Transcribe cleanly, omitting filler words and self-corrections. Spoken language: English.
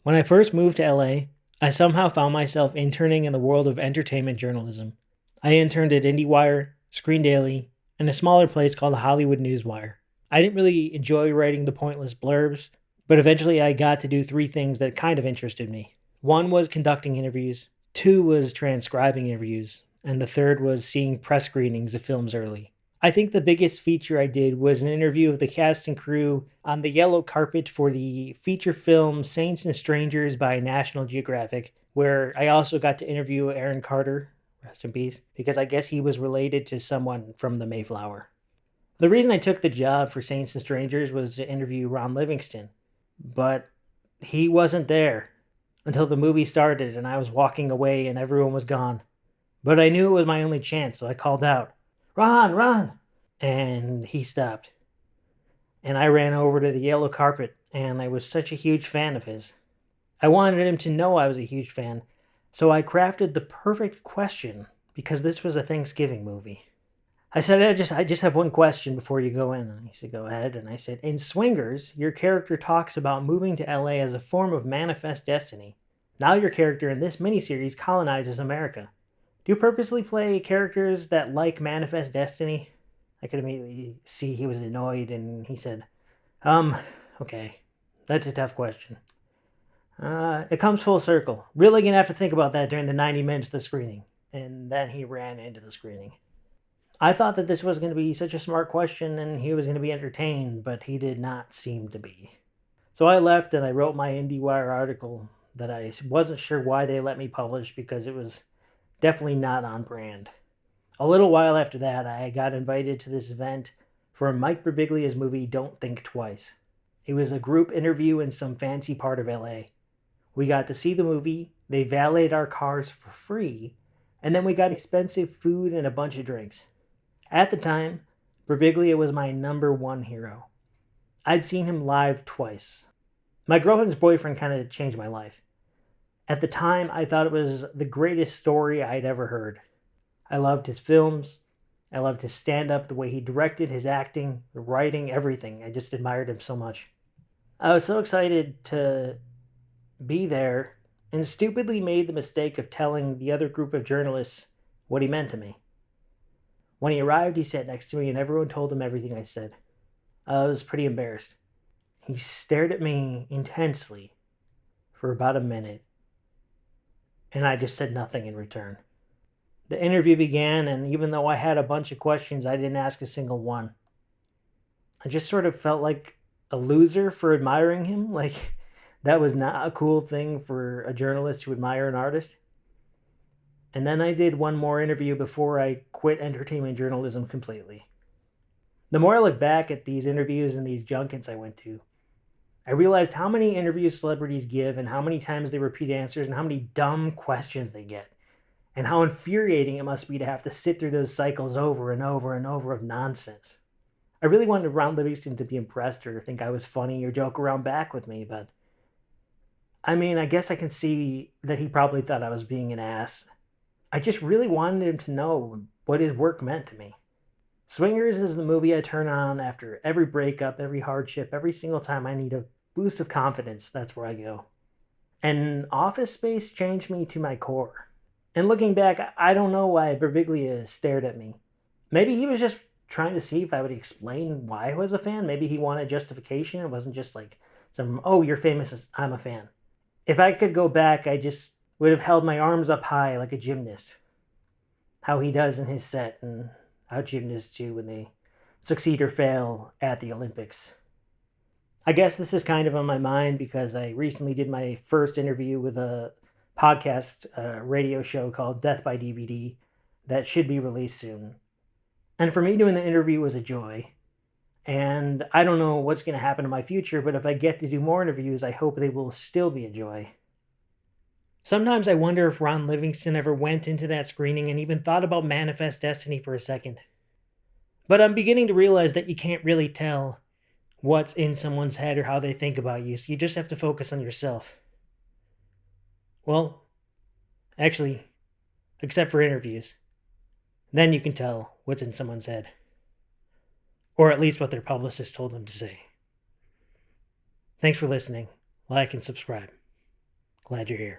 When I first moved to LA, I somehow found myself interning in the world of entertainment journalism. I interned at IndieWire, Screen Daily, and a smaller place called the Hollywood Newswire. I didn't really enjoy writing the pointless blurbs, but eventually I got to do three things that kind of interested me. One was conducting interviews, two was transcribing interviews, and the third was seeing press screenings of films early. I think the biggest feature I did was an interview of the cast and crew on the yellow carpet for the feature film Saints and Strangers by National Geographic, where I also got to interview Aaron Carter, rest in peace, because I guess he was related to someone from the Mayflower. The reason I took the job for Saints and Strangers was to interview Ron Livingston, but he wasn't there until the movie started and I was walking away and everyone was gone. But I knew it was my only chance, so I called out, "Ron, Ron!" And he stopped. And I ran over to the yellow carpet, and I was such a huge fan of his. I wanted him to know I was a huge fan, so I crafted the perfect question because this was a Thanksgiving movie. I said, I just have one question before you go in. And he said, go ahead. And I said, in Swingers, your character talks about moving to LA as a form of manifest destiny. Now your character in this miniseries colonizes America. Do you purposely play characters that like manifest destiny? I could immediately see he was annoyed and he said, um, okay, that's a tough question. It comes full circle. Really gonna have to think about that during the 90 minutes of the screening. And then he ran into the screening. I thought that this was going to be such a smart question and he was going to be entertained, but he did not seem to be. So I left and I wrote my IndieWire article that I wasn't sure why they let me publish because it was definitely not on brand. A little while after that, I got invited to this event for Mike Birbiglia's movie Don't Think Twice. It was a group interview in some fancy part of LA. We got to see the movie, they valeted our cars for free, and then we got expensive food and a bunch of drinks. At the time, Birbiglia was my number one hero. I'd seen him live twice. My girlfriend's boyfriend kind of changed my life. At the time, I thought it was the greatest story I'd ever heard. I loved his films. I loved his stand-up, the way he directed, his acting, the writing, everything. I just admired him so much. I was so excited to be there and stupidly made the mistake of telling the other group of journalists what he meant to me. When he arrived, he sat next to me and everyone told him everything I said. I was pretty embarrassed. He stared at me intensely for about a minute, and I just said nothing in return. The interview began, and even though I had a bunch of questions, I didn't ask a single one. I just sort of felt like a loser for admiring him, like that was not a cool thing for a journalist to admire an artist. And then I did one more interview before I quit entertainment journalism completely. The more I look back at these interviews and these junkets I went to, I realized how many interviews celebrities give and how many times they repeat answers and how many dumb questions they get. And how infuriating it must be to have to sit through those cycles over and over and over of nonsense. I really wanted Ron Livingston to be impressed or think I was funny or joke around back with me, but I mean, I guess I can see that he probably thought I was being an ass. I just really wanted him to know what his work meant to me. Swingers is the movie I turn on after every breakup, every hardship, every single time I need a boost of confidence. That's where I go. And Office Space changed me to my core. And looking back, I don't know why Birbiglia stared at me. Maybe he was just trying to see if I would explain why I was a fan. Maybe he wanted justification. It wasn't just like some, oh, you're famous, I'm a fan. If I could go back, I just would have held my arms up high like a gymnast. How he does in his set and how gymnasts do when they succeed or fail at the Olympics. I guess this is kind of on my mind because I recently did my first interview with a podcast radio show called Death by DVD that should be released soon. And for me, doing the interview was a joy. And I don't know what's going to happen in my future, but if I get to do more interviews, I hope they will still be a joy. Sometimes I wonder if Ron Livingston ever went into that screening and even thought about Manifest Destiny for a second. But I'm beginning to realize that you can't really tell what's in someone's head or how they think about you, so you just have to focus on yourself. Well, actually, except for interviews. Then you can tell what's in someone's head. Or at least what their publicist told them to say. Thanks for listening. Like and subscribe. Glad you're here.